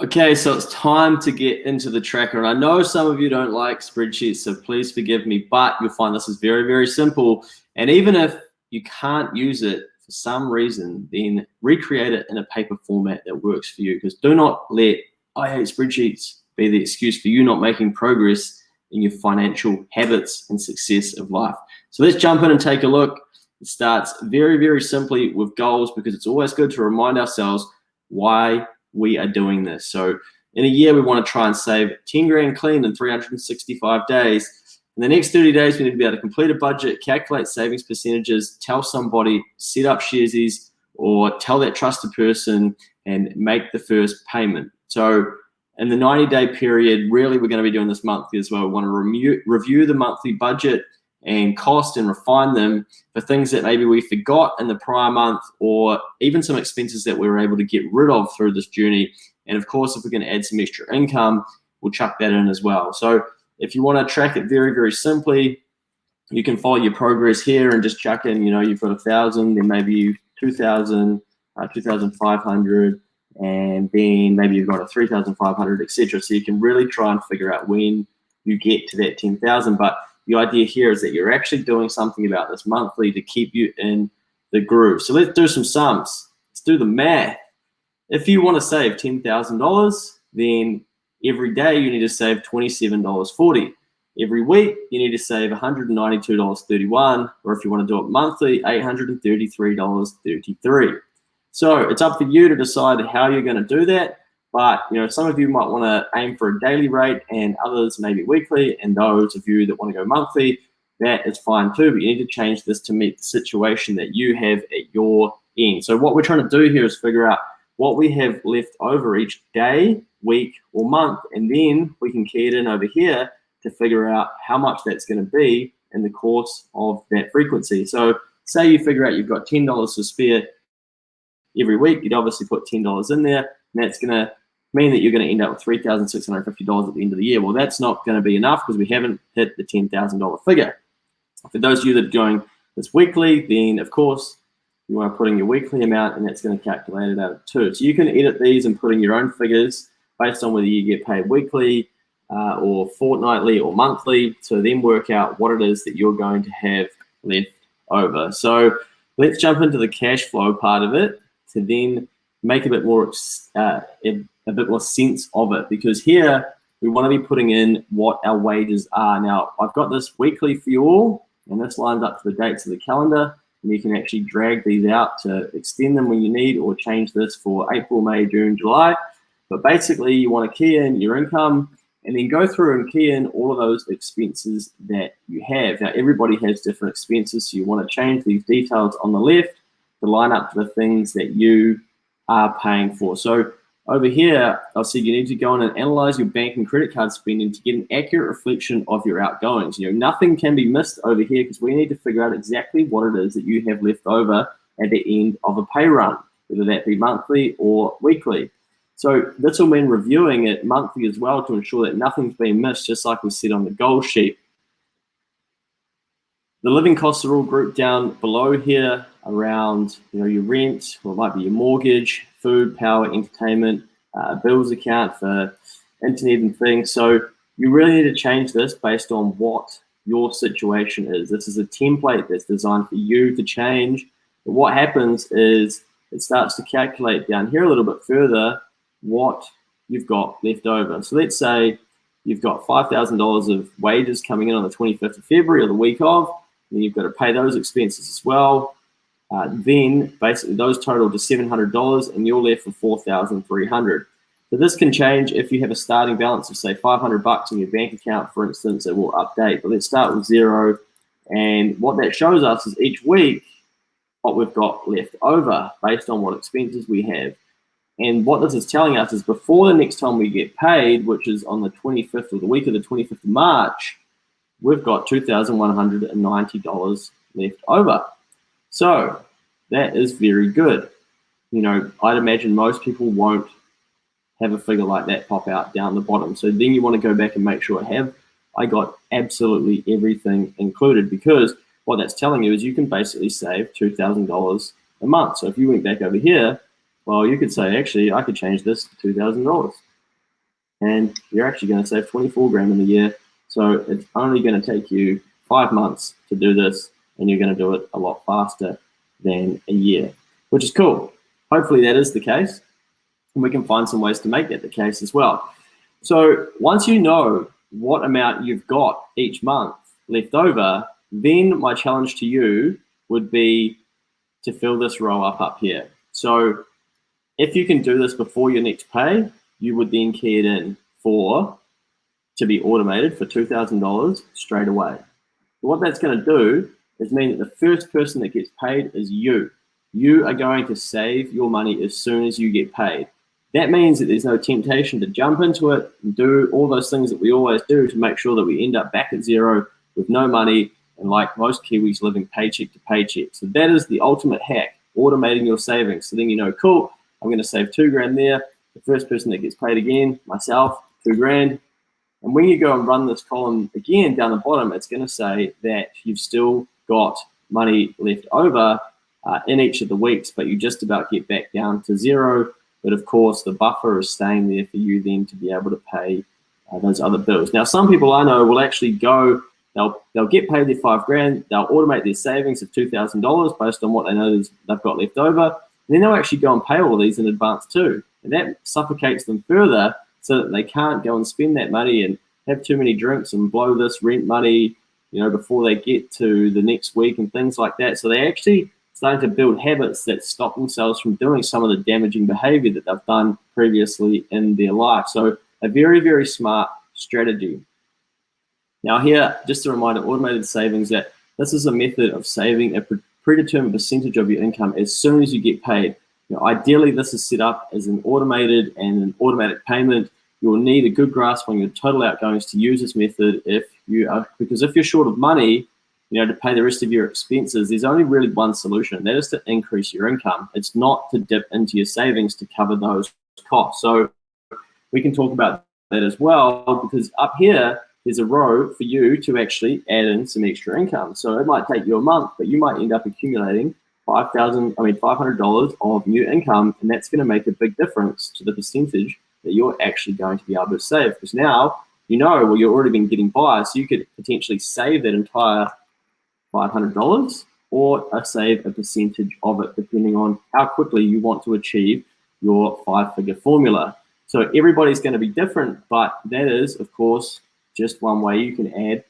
Okay, so it's time to get into the tracker. And I know some of you don't like spreadsheets, so please forgive me, but you'll find this is very, very simple. And even if you can't use it for some reason, then recreate it in a paper format that works for you. Because do not let "I hate spreadsheets" be the excuse for you not making progress in your financial habits and success of life. So let's jump in and take a look. It starts very, very simply with goals, because it's always good to remind ourselves why we are doing this. So in a year, we want to try and save 10 grand clean in 365 days. In the next 30 days, we need to be able to complete a budget, calculate savings percentages, tell somebody, set up Sharesies, or tell that trusted person and make the first payment. So in the 90-day period, really, we're going to be doing this monthly as well. We want to review the monthly budget and cost and refine them for things that maybe we forgot in the prior month, or even some expenses that we were able to get rid of through this journey. And of course, if we're going to add some extra income, we'll chuck that in as well. So if you want to track it very, very simply, you can follow your progress here and just chuck in, you've got 1,000, then maybe 2,000, 2,500, and then maybe you've got a 3,500, etc. So you can really try and figure out when you get to that 10,000. But the idea here is that you're actually doing something about this monthly to keep you in the groove. So let's do some sums. Let's do the math. If you want to save $10,000, then every day you need to save $27.40. Every week you need to save $192.31, or if you want to do it monthly, $833.33. So it's up for you to decide how you're going to do that. But some of you might want to aim for a daily rate, and others maybe weekly, and those of you that want to go monthly, that is fine too. But you need to change this to meet the situation that you have at your end. So what we're trying to do here is figure out what we have left over each day, week, or month, and then we can key it in over here to figure out how much that's going to be in the course of that frequency. So say you figure out you've got $10 to spare every week, you'd obviously put $10 in there, and that's going to mean that you're going to end up with $3,650 at the end of the year. Well, that's not going to be enough because we haven't hit the $10,000 figure. For those of you that are going this weekly, then of course you want to put in your weekly amount, and that's going to calculate it out too. So you can edit these and put in your own figures based on whether you get paid weekly or fortnightly or monthly, to then work out what it is that you're going to have left over. So let's jump into the cash flow part of it to then make a bit more sense of it, because here we want to be putting in what our wages are. Now, I've got this weekly for you all, and this lines up to the dates of the calendar, and you can actually drag these out to extend them when you need, or change this for April, May, June, July. But basically, you want to key in your income and then go through and key in all of those expenses that you have. Now, everybody has different expenses, so you want to change these details on the left to line up to the things that you are paying for. So over here, I'll see you need to go in and analyze your bank and credit card spending to get an accurate reflection of your outgoings. Nothing can be missed over here, because we need to figure out exactly what it is that you have left over at the end of a pay run, whether that be monthly or weekly. So this will mean reviewing it monthly as well to ensure that nothing's been missed, just like we said on the goal sheet. The living costs are all grouped down below here around your rent, or it might be your mortgage, food, power, entertainment, bills account for internet and things. So you really need to change this based on what your situation is. This is a template that's designed for you to change. But what happens is it starts to calculate down here a little bit further what you've got left over. So let's say you've got $5,000 of wages coming in on the 25th of February, or the week of, and you've got to pay those expenses as well. Then basically those total to $700, and you're left with $4,300. So this can change if you have a starting balance of say $500 in your bank account, for instance. It will update. But let's start with zero, and what that shows us is each week what we've got left over based on what expenses we have. And what this is telling us is before the next time we get paid, which is on the 25th, or the week of the 25th of March, we've got $2,190 left over. So that is very good. I'd imagine most people won't have a figure like that pop out down the bottom. So then you want to go back and make sure I got absolutely everything included, because what that's telling you is you can basically save $2,000 a month. So if you went back over here, well, you could say, actually, I could change this to $2,000. and you're actually going to save 24 grand in a year. So it's only going to take you 5 months to do this, and you're going to do it a lot faster than a year, which is cool. Hopefully that is the case, and we can find some ways to make that the case as well. So once you know what amount you've got each month left over, then my challenge to you would be to fill this row up here. So if you can do this before your next pay, you would then key it in to be automated for $2,000 straight away. What that's going to do is mean that the first person that gets paid is you. You are going to save your money as soon as you get paid. That means that there's no temptation to jump into it and do all those things that we always do to make sure that we end up back at zero with no money and, like most Kiwis, living paycheck to paycheck. So that is the ultimate hack, automating your savings. So then you know, cool, I'm going to save 2 grand there. The first person that gets paid again, myself, 2 grand. And when you go and run this column again down the bottom, it's going to say that you've still got money left over in each of the weeks, but you just about get back down to zero. But of course, the buffer is staying there for you then to be able to pay those other bills. Now, some people I know will actually go, they'll get paid their 5 grand, they'll automate their savings of $2,000 based on what they know they've got left over, and then they'll actually go and pay all of these in advance too. And that suffocates them further so that they can't go and spend that money and have too many drinks and blow this rent money, before they get to the next week and things like that. So they actually starting to build habits that stop themselves from doing some of the damaging behavior that they've done previously in their life. So a very, very smart strategy. Now here, just a reminder, automated savings, that this is a method of saving a predetermined percentage of your income as soon as you get paid. Ideally, this is set up as an automated and an automatic payment. You'll need a good grasp on your total outgoings to use this method because if you're short of money, to pay the rest of your expenses, there's only really one solution, and that is to increase your income. It's not to dip into your savings to cover those costs. So we can talk about that as well, because up here, there's a row for you to actually add in some extra income. So it might take you a month, but you might end up accumulating $500 of new income, and that's going to make a big difference to the percentage that you're actually going to be able to save. Because now, you've already been getting by, so you could potentially save that entire $500 or save a percentage of it, depending on how quickly you want to achieve your 5-figure formula. So everybody's going to be different, but that is, of course, just one way you can add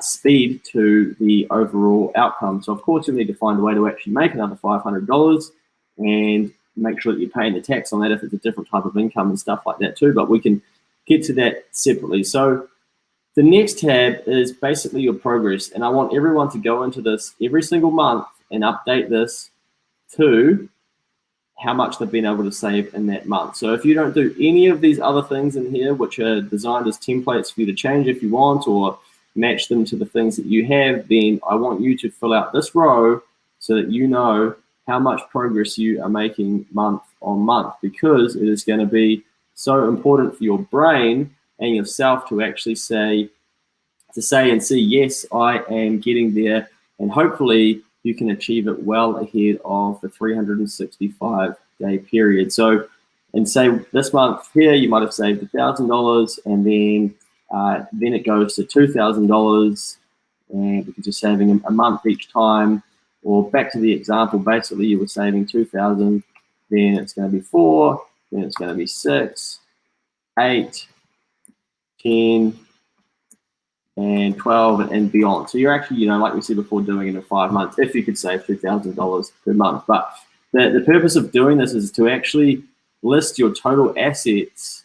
speed to the overall outcome. So of course, you'll need to find a way to actually make another $500 and make sure that you're paying the tax on that if it's a different type of income and stuff like that too, but we can get to that separately. So the next tab is basically your progress, and I want everyone to go into this every single month and update this to how much they've been able to save in that month. So if you don't do any of these other things in here, which are designed as templates for you to change if you want, or match them to the things that you have, then I want you to fill out this row so that you know how much progress you are making month on month, because it is going to be so important for your brain and yourself to actually say and see, yes, I am getting there, and hopefully you can achieve it well ahead of the 365-day period. So, and say this month here, you might have saved $1,000, and then it goes to $2,000, and because you're saving a month each time. Or back to the example, basically you were saving $2,000, then it's going to be 4, then it's going to be 6, 8, 10, and 12, and beyond. So you're actually, like we said before, doing it in 5 months, if you could save $2,000 per month. But the purpose of doing this is to actually list your total assets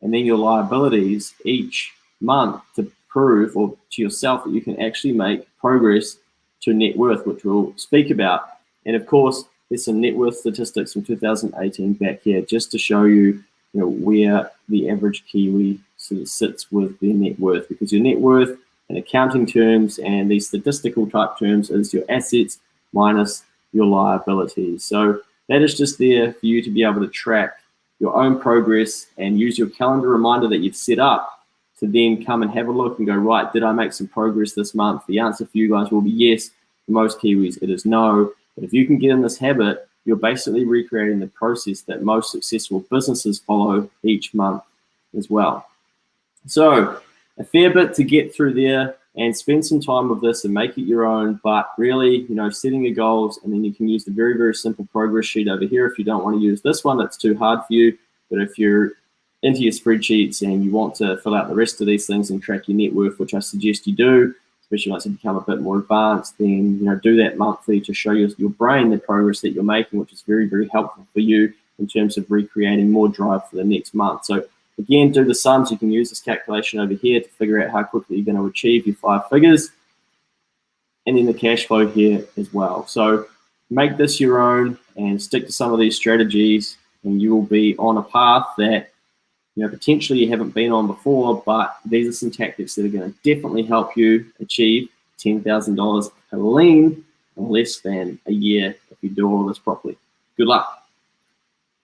and then your liabilities each month to prove, or to yourself, that you can actually make progress to net worth, which we'll speak about. And of course, there's some net worth statistics from 2018 back here, just to show you, where the average Kiwi sort of sits with their net worth, because your net worth in accounting terms and these statistical type terms is your assets minus your liabilities. So that is just there for you to be able to track your own progress and use your calendar reminder that you've set up to then come and have a look and go, right, did I make some progress this month? The answer for you guys will be yes. For most Kiwis, it is no. But if you can get in this habit, you're basically recreating the process that most successful businesses follow each month as well. So a fair bit to get through there, and spend some time with this and make it your own, but really, setting your goals, and then you can use the very, very simple progress sheet over here if you don't want to use this one, that's too hard for you. But if you're into your spreadsheets and you want to fill out the rest of these things and track your net worth, which I suggest you do, especially once you become a bit more advanced, then do that monthly to show your brain the progress that you're making, which is very, very helpful for you in terms of recreating more drive for the next month. So again, do the sums. You can use this calculation over here to figure out how quickly you're going to achieve your 5 figures, and then the cash flow here as well. So make this your own and stick to some of these strategies, and you will be on a path that potentially you haven't been on before, but these are some tactics that are going to definitely help you achieve $10,000 clean in less than a year if you do all this properly. Good luck.